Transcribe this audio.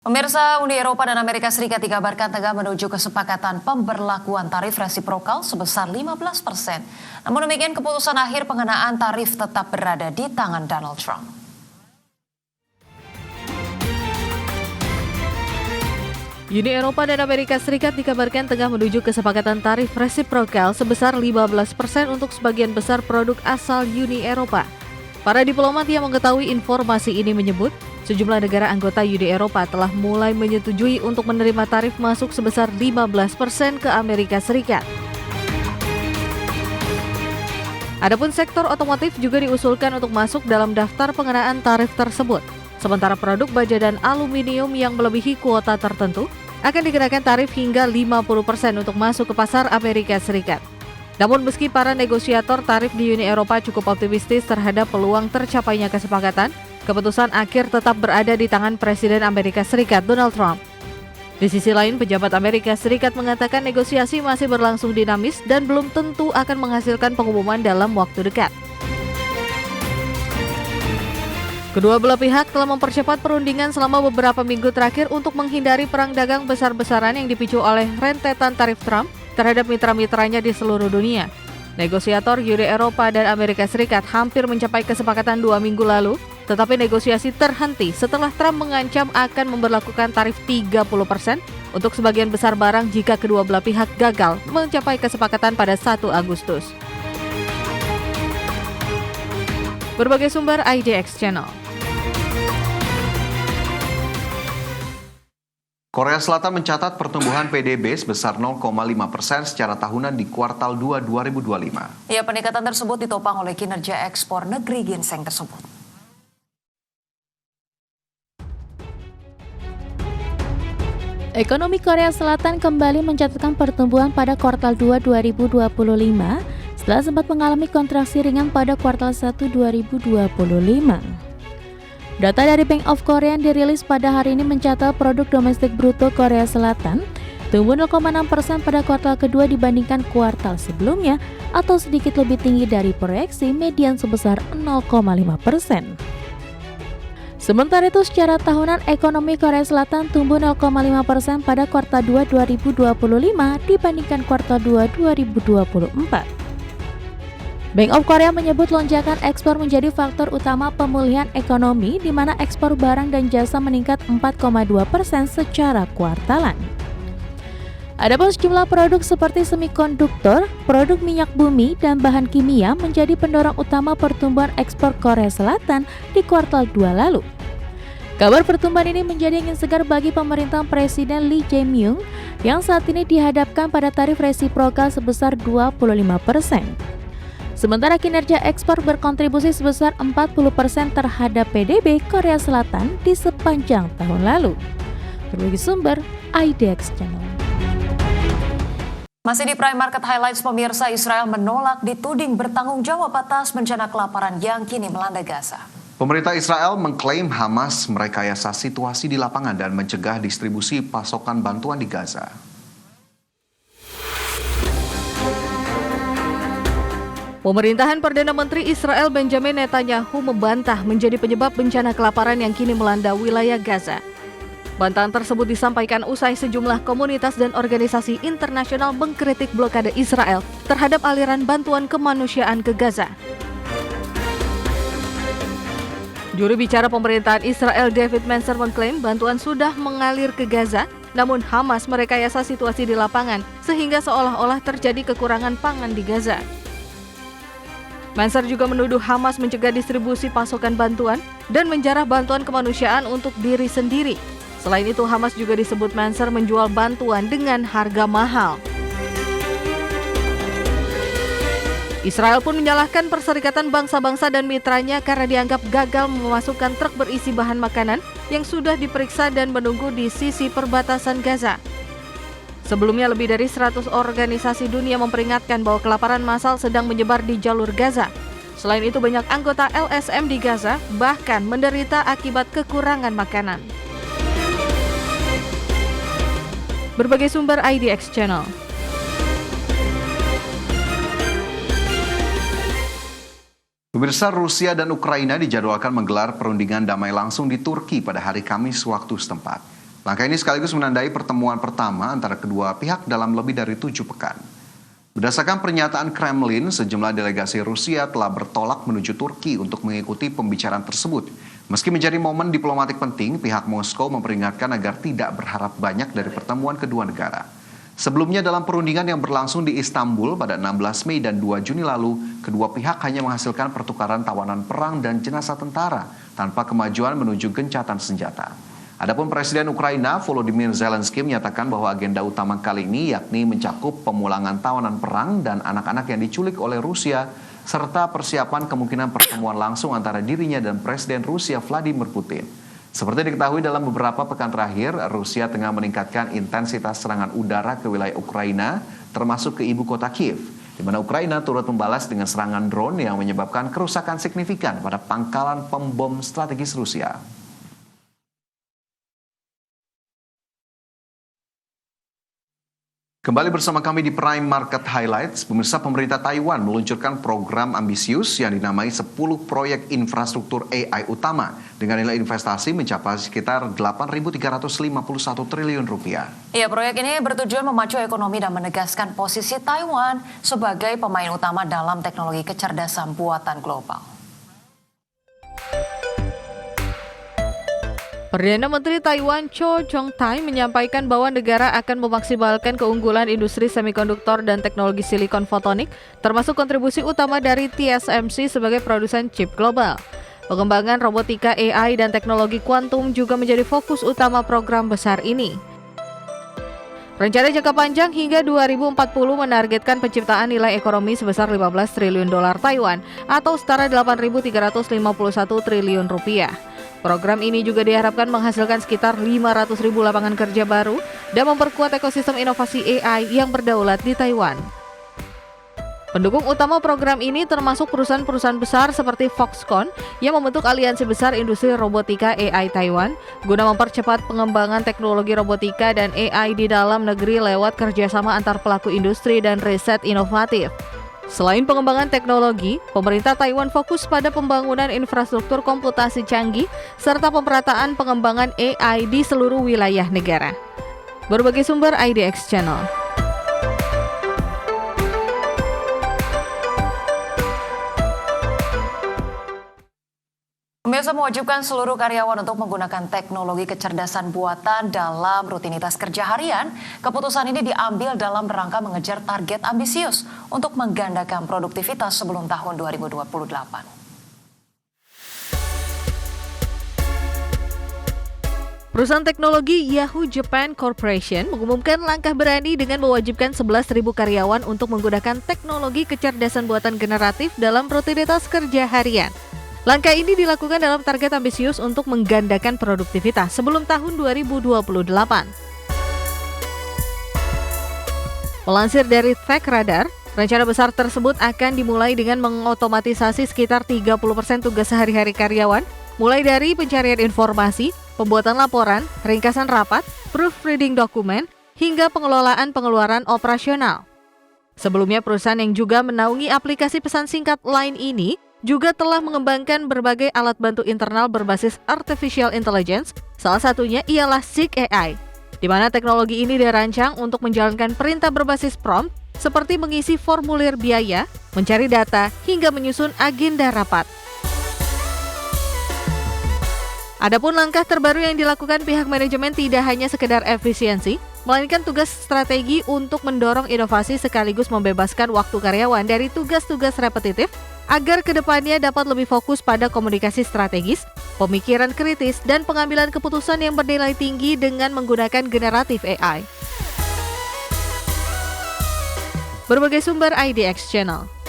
Pemirsa, Uni Eropa dan Amerika Serikat dikabarkan tengah menuju kesepakatan pemberlakuan tarif resiprokal sebesar 15%. Namun demikian, keputusan akhir pengenaan tarif tetap berada di tangan Donald Trump. Uni Eropa dan Amerika Serikat dikabarkan tengah menuju kesepakatan tarif resiprokal sebesar 15% untuk sebagian besar produk asal Uni Eropa. Para diplomat yang mengetahui informasi ini menyebut, sejumlah negara anggota Uni Eropa telah mulai menyetujui untuk menerima tarif masuk sebesar 15% ke Amerika Serikat. Adapun sektor otomotif juga diusulkan untuk masuk dalam daftar pengenaan tarif tersebut. Sementara produk baja dan aluminium yang melebihi kuota tertentu akan dikenakan tarif hingga 50% untuk masuk ke pasar Amerika Serikat. Namun meski para negosiator tarif di Uni Eropa cukup optimistis terhadap peluang tercapainya kesepakatan, keputusan akhir tetap berada di tangan Presiden Amerika Serikat Donald Trump. Di sisi lain, pejabat Amerika Serikat mengatakan negosiasi masih berlangsung dinamis dan belum tentu akan menghasilkan pengumuman dalam waktu dekat. Kedua belah pihak telah mempercepat perundingan selama beberapa minggu terakhir untuk menghindari perang dagang besar-besaran yang dipicu oleh rentetan tarif Trump terhadap mitra-mitranya di seluruh dunia. Negosiator Uni Eropa dan Amerika Serikat hampir mencapai kesepakatan 2 minggu lalu, tetapi negosiasi terhenti setelah Trump mengancam akan memberlakukan tarif 30% untuk sebagian besar barang jika kedua belah pihak gagal mencapai kesepakatan pada 1 Agustus. Berbagai sumber IDX Channel. Korea Selatan mencatat pertumbuhan PDB sebesar 0,5% secara tahunan di kuartal 2 2025. Ya, peningkatan tersebut ditopang oleh kinerja ekspor negeri ginseng tersebut. Ekonomi Korea Selatan kembali mencatatkan pertumbuhan pada kuartal 2 2025 setelah sempat mengalami kontraksi ringan pada kuartal 1 2025. Data dari Bank of Korea yang dirilis pada hari ini mencatat produk domestik bruto Korea Selatan tumbuh 0,6% pada kuartal kedua dibandingkan kuartal sebelumnya atau sedikit lebih tinggi dari proyeksi median sebesar 0,5%. Sementara itu, secara tahunan ekonomi Korea Selatan tumbuh 0,5% pada kuartal 2 2025 dibandingkan kuartal 2 2024. Bank of Korea menyebut lonjakan ekspor menjadi faktor utama pemulihan ekonomi di mana ekspor barang dan jasa meningkat 4,2% secara kuartalan. Adapun sejumlah produk seperti semikonduktor, produk minyak bumi, dan bahan kimia menjadi pendorong utama pertumbuhan ekspor Korea Selatan di kuartal 2 lalu. Kabar pertumbuhan ini menjadi angin segar bagi pemerintahan Presiden Lee Jae-myung yang saat ini dihadapkan pada tarif resiprokal sebesar 25%. Sementara kinerja ekspor berkontribusi sebesar 40% terhadap PDB Korea Selatan di sepanjang tahun lalu. Berbagai sumber IDX Channel. Masih di Prime Market Highlights, pemirsa, Israel menolak dituding bertanggung jawab atas bencana kelaparan yang kini melanda Gaza. Pemerintah Israel mengklaim Hamas merekayasa situasi di lapangan dan mencegah distribusi pasokan bantuan di Gaza. Pemerintahan Perdana Menteri Israel Benjamin Netanyahu membantah menjadi penyebab bencana kelaparan yang kini melanda wilayah Gaza. Bantahan tersebut disampaikan usai sejumlah komunitas dan organisasi internasional mengkritik blokade Israel terhadap aliran bantuan kemanusiaan ke Gaza. Juru bicara pemerintahan Israel David Mencer mengklaim bantuan sudah mengalir ke Gaza, namun Hamas merekayasa situasi di lapangan sehingga seolah-olah terjadi kekurangan pangan di Gaza. Mencer juga menuduh Hamas mencegah distribusi pasokan bantuan dan menjarah bantuan kemanusiaan untuk diri sendiri. Selain itu, Hamas juga disebut Mencer menjual bantuan dengan harga mahal. Israel pun menyalahkan Perserikatan Bangsa-Bangsa dan mitranya karena dianggap gagal memasukkan truk berisi bahan makanan yang sudah diperiksa dan menunggu di sisi perbatasan Gaza. Sebelumnya, lebih dari 100 organisasi dunia memperingatkan bahwa kelaparan massal sedang menyebar di jalur Gaza. Selain itu, banyak anggota LSM di Gaza bahkan menderita akibat kekurangan makanan. Berbagai sumber IDX Channel. Pemirsa, Rusia dan Ukraina dijadwalkan menggelar perundingan damai langsung di Turki pada hari Kamis waktu setempat. Langkah ini sekaligus menandai pertemuan pertama antara kedua pihak dalam lebih dari 7 pekan. Berdasarkan pernyataan Kremlin, sejumlah delegasi Rusia telah bertolak menuju Turki untuk mengikuti pembicaraan tersebut. Meski menjadi momen diplomatik penting, pihak Moskow memperingatkan agar tidak berharap banyak dari pertemuan kedua negara. Sebelumnya dalam perundingan yang berlangsung di Istanbul pada 16 Mei dan 2 Juni lalu, kedua pihak hanya menghasilkan pertukaran tawanan perang dan jenazah tentara tanpa kemajuan menuju gencatan senjata. Adapun Presiden Ukraina Volodymyr Zelensky menyatakan bahwa agenda utama kali ini yakni mencakup pemulangan tawanan perang dan anak-anak yang diculik oleh Rusia serta persiapan kemungkinan pertemuan langsung antara dirinya dan Presiden Rusia Vladimir Putin. Seperti diketahui dalam beberapa pekan terakhir, Rusia tengah meningkatkan intensitas serangan udara ke wilayah Ukraina termasuk ke ibu kota Kiev, di mana Ukraina turut membalas dengan serangan drone yang menyebabkan kerusakan signifikan pada pangkalan pembom strategis Rusia. Kembali bersama kami di Prime Market Highlights. Pemirsa, pemerintah Taiwan meluncurkan program ambisius yang dinamai 10 proyek infrastruktur AI utama dengan nilai investasi mencapai sekitar 8.351 triliun rupiah. Ya, proyek ini bertujuan memacu ekonomi dan menegaskan posisi Taiwan sebagai pemain utama dalam teknologi kecerdasan buatan global. Perdana Menteri Taiwan Cho Jong-tai menyampaikan bahwa negara akan memaksimalkan keunggulan industri semikonduktor dan teknologi silikon fotonik, termasuk kontribusi utama dari TSMC sebagai produsen chip global. Pengembangan robotika AI dan teknologi kuantum juga menjadi fokus utama program besar ini. Rencana jangka panjang hingga 2040 menargetkan penciptaan nilai ekonomi sebesar 15 triliun dolar Taiwan atau setara 8.351 triliun rupiah. Program ini juga diharapkan menghasilkan sekitar 500.000 lapangan kerja baru dan memperkuat ekosistem inovasi AI yang berdaulat di Taiwan. Pendukung utama program ini termasuk perusahaan-perusahaan besar seperti Foxconn yang membentuk aliansi besar industri robotika AI Taiwan guna mempercepat pengembangan teknologi robotika dan AI di dalam negeri lewat kerjasama antar pelaku industri dan riset inovatif. Selain pengembangan teknologi, pemerintah Taiwan fokus pada pembangunan infrastruktur komputasi canggih serta pemerataan pengembangan AI di seluruh wilayah negara. Berbagai sumber IDX Channel. Pemirsa, mewajibkan seluruh karyawan untuk menggunakan teknologi kecerdasan buatan dalam rutinitas kerja harian. Keputusan ini diambil dalam rangka mengejar target ambisius untuk menggandakan produktivitas sebelum tahun 2028. Perusahaan teknologi Yahoo Japan Corporation mengumumkan langkah berani dengan mewajibkan 11.000 karyawan untuk menggunakan teknologi kecerdasan buatan generatif dalam rutinitas kerja harian. Langkah ini dilakukan dalam target ambisius untuk menggandakan produktivitas sebelum tahun 2028. Melansir dari Tech Radar, rencana besar tersebut akan dimulai dengan mengotomatisasi sekitar 30% tugas sehari-hari karyawan, mulai dari pencarian informasi, pembuatan laporan, ringkasan rapat, proofreading dokumen, hingga pengelolaan pengeluaran operasional. Sebelumnya, perusahaan yang juga menaungi aplikasi pesan singkat Line ini juga telah mengembangkan berbagai alat bantu internal berbasis artificial intelligence, salah satunya ialah Seek AI, di mana teknologi ini dirancang untuk menjalankan perintah berbasis prompt seperti mengisi formulir biaya, mencari data, hingga menyusun agenda rapat. Adapun langkah terbaru yang dilakukan pihak manajemen tidak hanya sekedar efisiensi, melainkan tugas strategi untuk mendorong inovasi sekaligus membebaskan waktu karyawan dari tugas-tugas repetitif agar kedepannya dapat lebih fokus pada komunikasi strategis, pemikiran kritis, dan pengambilan keputusan yang bernilai tinggi dengan menggunakan generatif AI. Berbagai sumber IDX Channel.